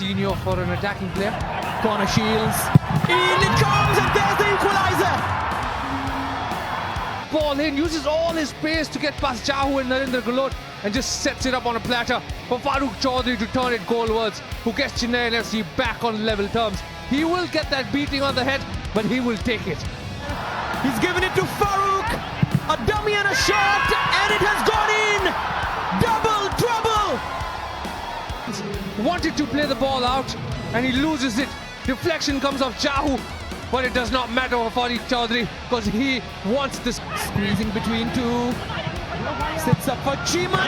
senior for an attacking player. Corner Shields. In it comes and there's the equaliser. Ball in, uses all his pace to get past Jahu and Narendra Gulot and just sets it up on a platter for Farukh Choudhary to turn it goalwards, who gets Chennaiyin FC back on level terms. He will get that beating on the head, but he will take it. He's given it to Farukh. A dummy and a shot, and it has gone in. Double trouble. Wanted to play the ball out, and he loses it. Deflection comes off Jahu, but it does not matter for Farukh Choudhary because he wants this. Squeezing between two. Sits up for Chima.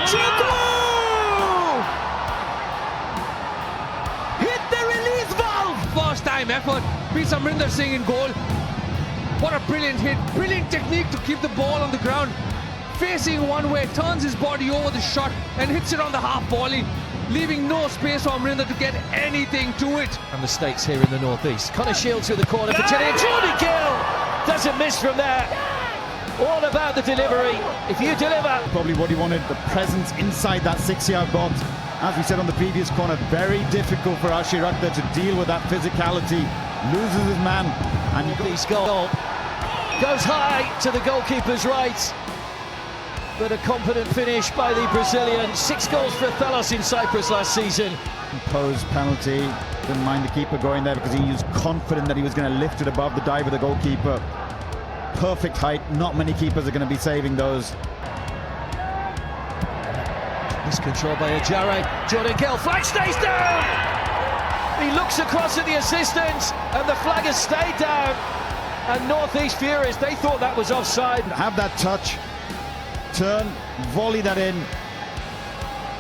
Hit the release valve. First time effort. Beats Amrinder Singh in goal. What a brilliant hit. Brilliant technique to keep the ball on the ground. Facing one way, turns his body over the shot and hits it on the half volley, leaving no space for Amrinder to get anything to it. And the stakes here in the northeast. Connor Shields through the corner for Chennaiyin. Jordan Gill doesn't miss from there. All about the delivery. If you deliver. Probably what he wanted, the presence inside that 6-yard box. As we said on the previous corner, very difficult for Ashir Akhtar to deal with that physicality. Loses his man. And This goal goes high to the goalkeeper's right. But a competent finish by the Brazilian. 6 goals for Thalos in Cyprus last season. imposed penalty. Didn't mind the keeper going there because he was confident that he was going to lift it above the dive of the goalkeeper. Perfect height. Not many keepers are going to be saving those. This control by Ajare. Jordan Gill, flag stays down! He looks across at the assistant and the flag has stayed down. And North East Furies, they thought that was offside. Have that touch, turn, volley that in.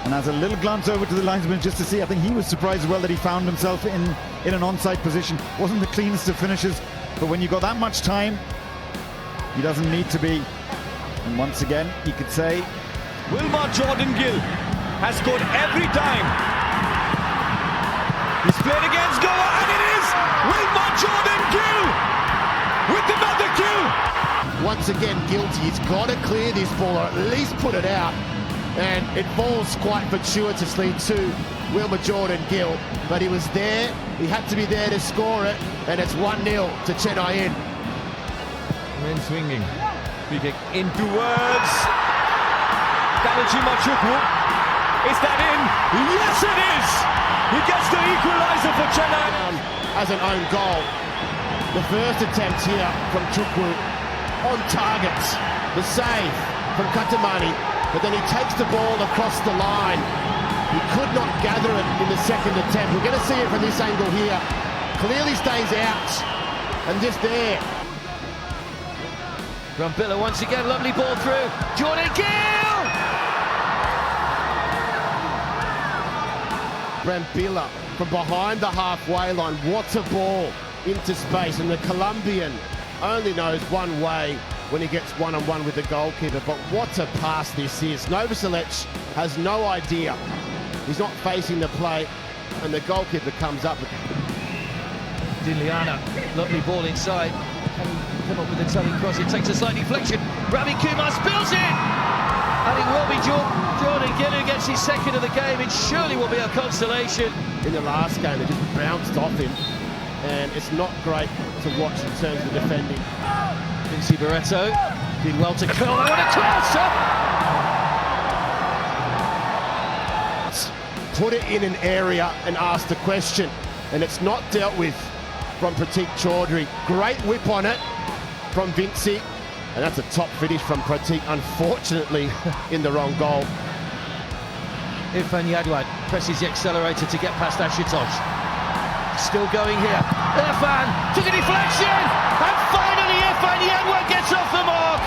And as a little glance over to the linesman just to see, I think he was surprised as well that he found himself in an onside position. Wasn't the cleanest of finishes, but when you got that much time, he doesn't need to be. And once again, you could say, Wilmar Jordan has scored every time. He's played against Goa and it is Wilmar Jordan with another kill. Once again guilty. He's got to clear this ball or at least put it out. And it falls quite fortuitously to Wilmar Jordan but he was there. He had to be there to score it, and it's 1-0 to Chennaiyin. Men swinging. Free kick in towards Chima. Is that in? Yes, it is! He gets the equaliser for Chennai. As an own goal. The first attempt here from Chukwu on target. The save from Katamani, but then he takes the ball across the line. He could not gather it in the second attempt. We're going to see it from this angle here. Clearly stays out, and just there. Brambilla once again, lovely ball through. Jordan Gill! Brambilla from behind the halfway line. What a ball into space, and the Colombian only knows one way when he gets one-on-one with the goalkeeper. But what a pass this is. Novoselic has no idea. He's not facing the play, and the goalkeeper comes up with Lalrinliana, lovely ball inside. Can he come up with a telling cross? It takes a slight deflection. Kumar spills it! And it will be Jordan Gill who gets his second of the game. It surely will be a consolation. In the last game, it just bounced off him, and it's not great to watch in terms of defending. Vincy Barretto did well to curl. What a cross! Put it in an area and ask the question, and it's not dealt with from Pratik Chaudhary. Great whip on it from Vincy, and that's a top finish from Pratik, unfortunately in the wrong goal. Irfan Yadwad presses the accelerator to get past Ashutosh. Still going here. Irfan took a deflection, and finally Irfan Yadwad gets off the mark.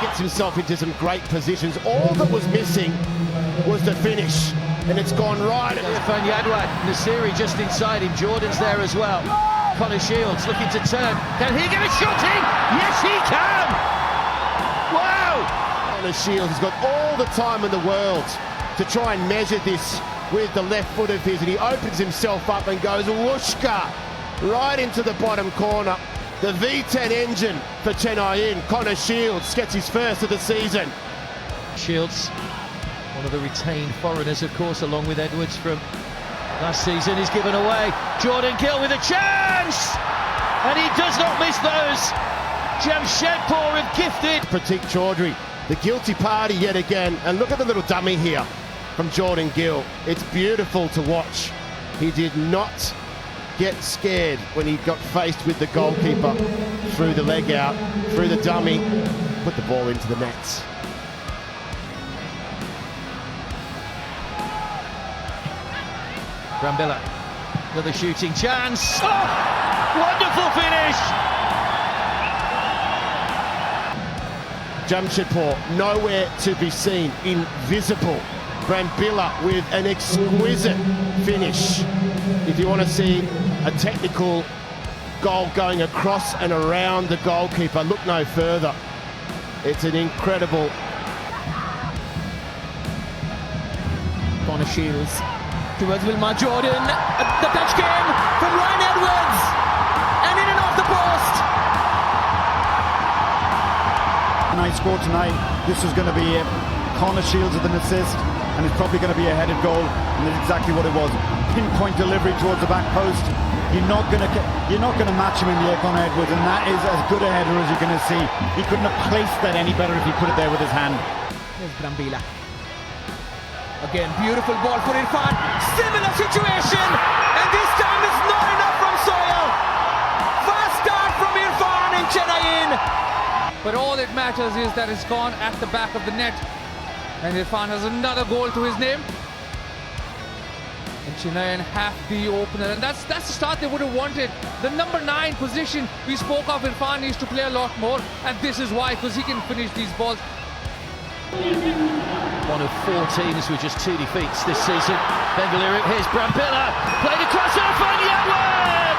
Gets himself into some great positions. All that was missing was the finish, and it's gone right. Irfan Yadwad, Nasiri just inside him. Jordan's there as well. Connor Shields looking to turn. Can he get a shot in? Yes, he can! Wow! Connor Shields has got all the time in the world to try and measure this with the left foot of his, and he opens himself up and goes whooshka right into the bottom corner. The V10 engine for Chennaiyin. Connor Shields gets his first of the season. Shields, one of the retained foreigners, of course, along with Edwards from Last season he's given away. Jordan Gill with a chance! And he does not miss those. Jamshedpur have gifted. Pratik Chaudhary, the guilty party yet again. And look at the little dummy here from Jordan Gill. It's beautiful to watch. He did not get scared when he got faced with the goalkeeper. Through the leg out, through the dummy, put the ball into the nets. Brambilla with a shooting chance. Oh, wonderful finish! Jamshedpur nowhere to be seen, invisible. Brambilla with an exquisite finish. If you want to see a technical goal going across and around the goalkeeper, look no further. It's an incredible. Corner Shields towards Wilmar Jordan. The touch came from Irfan Yadwad and in and off the post. Nice score tonight. This was going to be corner Shields with an assist, and it's probably going to be a headed goal, and that's exactly what it was. Pinpoint delivery towards the back post. You're not going to match him in the air, Irfan Yadwad, and that is as good a header as you're going to see. He couldn't have placed that any better if he put it there with his hand. Here's Brambilla. Again, beautiful ball for Irfan. Similar situation, and this time it's not enough from Soil. Fast start from Irfan in Chennaiyin. But all that matters is that it's gone at the back of the net. And Irfan has another goal to his name. And Chennaiyin have the opener. And that's the start they would have wanted. The number 9 position we spoke of, Irfan needs to play a lot more. And this is why, because he can finish these balls. One of 4 teams with just 2 defeats this season. Bengaluru, here's Brambilla, played across Irfan Yadwad!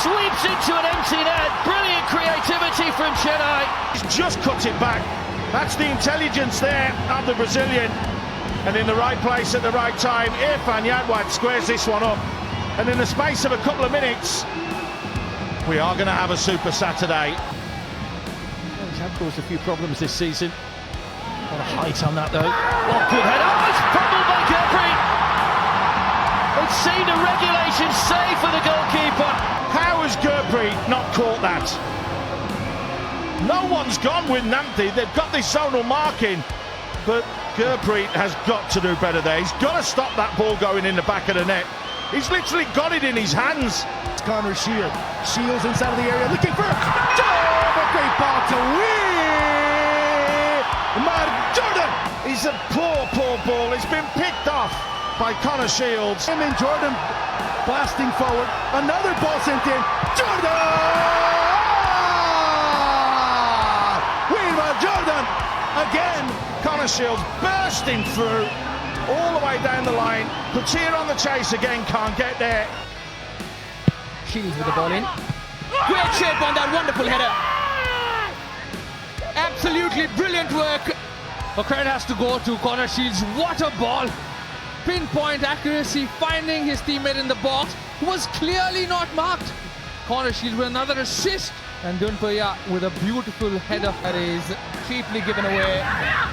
Sweeps into an empty net, brilliant creativity from Chennai. He's just cut it back. That's the intelligence there of the Brazilian. And in the right place at the right time, Irfan Yadwad squares this one up. And in the space of a couple of minutes, we are going to have a Super Saturday. He's had caused a few problems this season. A lot of height on that though. Oh, good header. Oh, it's fumbled by Gurpreet. It seemed a regulation save for the goalkeeper. How has Gurpreet not caught that? No one's gone with Hnamte. They've got this zonal marking, but Gurpreet has got to do better there. He's got to stop that ball going in the back of the net. He's literally got it in his hands. It's Connor Shields. Shields inside of the area looking for a great ball to Wilmar Jordan. It's a poor ball. It's been picked off by Connor Shields. And then Jordan blasting forward. Another ball sent in. Jordan! Wilmar Jordan again. Connor Shields bursting through all the way down the line. Pachuau on the chase again, can't get there. Shields with the ball in. Great shape on that wonderful header. Absolutely brilliant work. But credit has to go to Connor Shields. What a ball! Pinpoint accuracy, finding his teammate in the box, who was clearly not marked. Connor Shields with another assist. And Lalrinliana with a beautiful header. That is cheaply given away.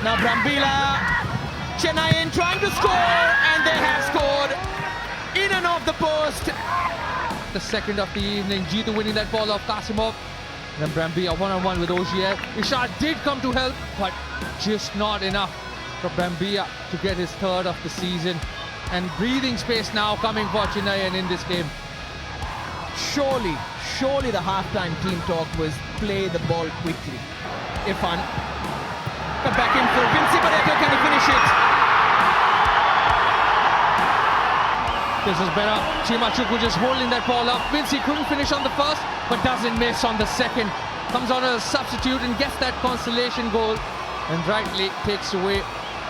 Now Brambilla, Chennaiyin trying to score, and they have scored in and off the post. The second of the evening, Jitu winning that ball off Kasimov. And then Brambilla one-on-one with Ogier. Ishad did come to help, but just not enough for Brambilla to get his 3rd of the season. And breathing space now coming for Chennaiyin in this game. Surely the halftime team talk was play the ball quickly. Irfan, cut back in for Vincy, Barretto, can he finish it? This is better. Chima just holding that ball up. Vincy couldn't finish on the first, but doesn't miss on the second. Comes on as a substitute and gets that consolation goal. And rightly takes away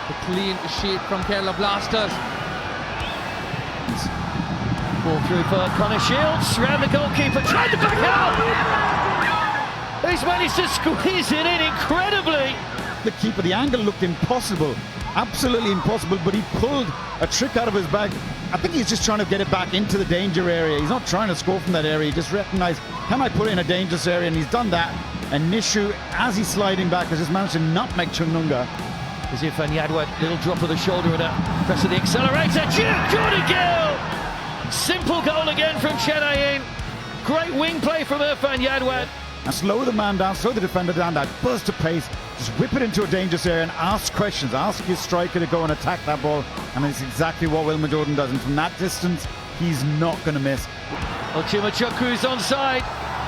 the clean sheet from Kerala Blasters. Ball through for Connor Shields, round the goalkeeper, tried to back out! He's managed to squeeze it in incredibly! The keeper, the angle looked impossible, absolutely impossible, but he pulled a trick out of his bag. I think he's just trying to get it back into the danger area. He's not trying to score from that area, he just recognised, can I put it in a dangerous area? And he's done that. And Nishu, as he's sliding back, has just managed to nutmeg Chungunga. As Irfan Yadwad, little drop of the shoulder and a press of the accelerator. Jordan Gill! Simple goal again from Chennaiyin. Great wing play from Irfan Yadwad. And slow the man down, slow the defender down, that burst of pace, just whip it into a dangerous area and ask questions. Ask your striker to go and attack that ball, and it's exactly what Wilmar Jordan does. And from that distance, he's not going to miss. Well, Chima is onside.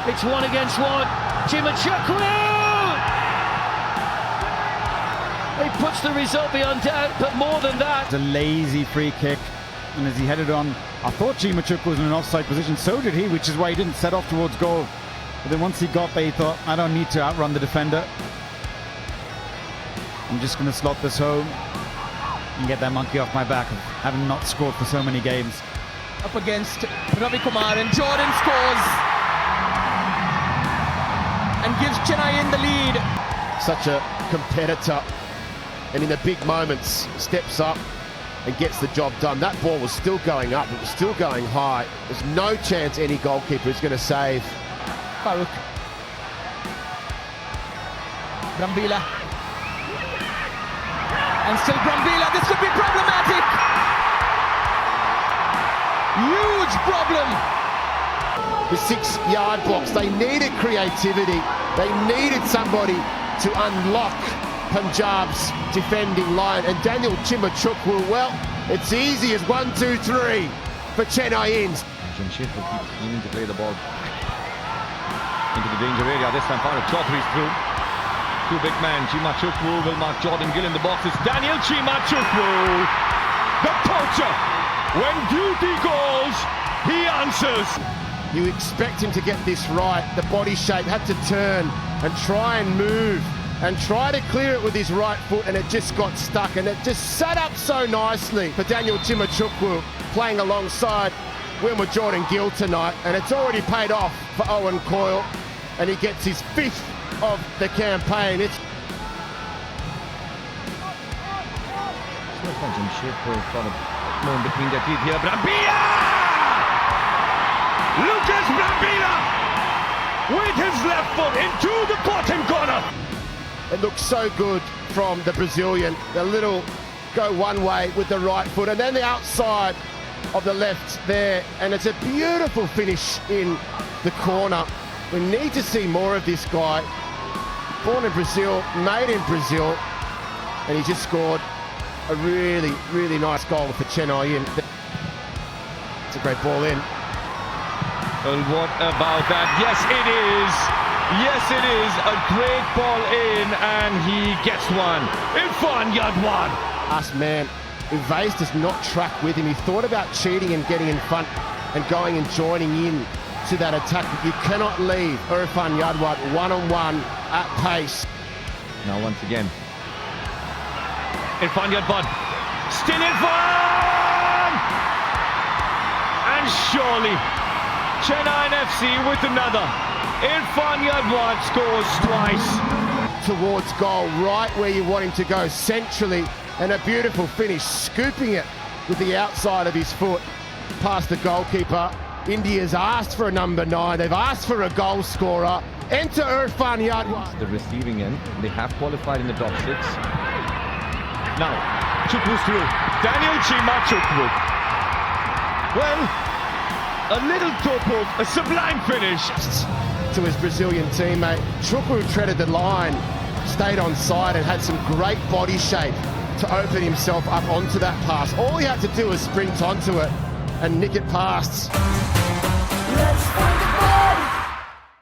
It's 1 against 1. Chima. He puts the result beyond doubt, but more than that. It's a lazy free kick, and as he headed on, I thought Chima was in an offside position. So did he, which is why he didn't set off towards goal. But then once he got there, he thought, I don't need to outrun the defender. I'm just going to slot this home and get that monkey off my back of having not scored for so many games. Up against Kumar, and Jordan scores and gives Chennaiyin the lead. Such a competitor, and in the big moments steps up and gets the job done. That ball was still going up, it was still going high. There's no chance any goalkeeper is going to save. Farukh Brambilla, and still Brambilla. This could be problematic. Huge problem. The 6-yard box, they needed creativity. They needed somebody to unlock Punjab's defending line, and Daniel Chima, well, it's easy as 1, 2, 3 for Chennaiyin. Jamshedpur keeps aiming to play the ball into the danger area. This time Farukh Choudhary's through. Two big men, Chima, Wilmar Jordan Gill in the box. It's Daniel Chima, the poacher. When duty calls, he answers. You expect him to get this right. The body shape had to turn and try and move and try to clear it with his right foot, and it just got stuck, and it just sat up so nicely for Daniel Chima playing alongside Wilmar Jordan Gill tonight, and it's already paid off for Owen Coyle, and he gets his 5th of the campaign. It's between their teeth here. Brambilla! Lukas Brambilla with his left foot into the bottom corner. It looks so good from the Brazilian. The little go one way with the right foot, and then the outside of the left there, and it's a beautiful finish in the corner. We need to see more of this guy. Born in Brazil, made in Brazil, and he just scored a really, really nice goal for Chennaiyin. It's a great ball in. Well, what about that? Yes, it is. Yes, it is. A great ball in, and he gets one. Irfan Yadwad. Last man, Uvace does not track with him. He thought about cheating and getting in front and going and joining in to that attack. But you cannot leave Irfan Yadwad one-on-one at pace. Now once again, Irfan Yadwad, still Irfan! And surely, Chennaiyin FC with another. Irfan Yadwad scores twice. Towards goal, right where you want him to go, centrally, and a beautiful finish, scooping it with the outside of his foot past the goalkeeper. India's asked for a number 9, they've asked for a goal scorer. Enter Irfan Yadwad. The receiving end, they have qualified in the top 6. Now, Chukwu's through. Daniel Chima Chukwu. Well, a little toe poke, a sublime finish. To his Brazilian teammate, Chukwu treaded the line, stayed on side, and had some great body shape to open himself up onto that pass. All he had to do was sprint onto it and nick it past.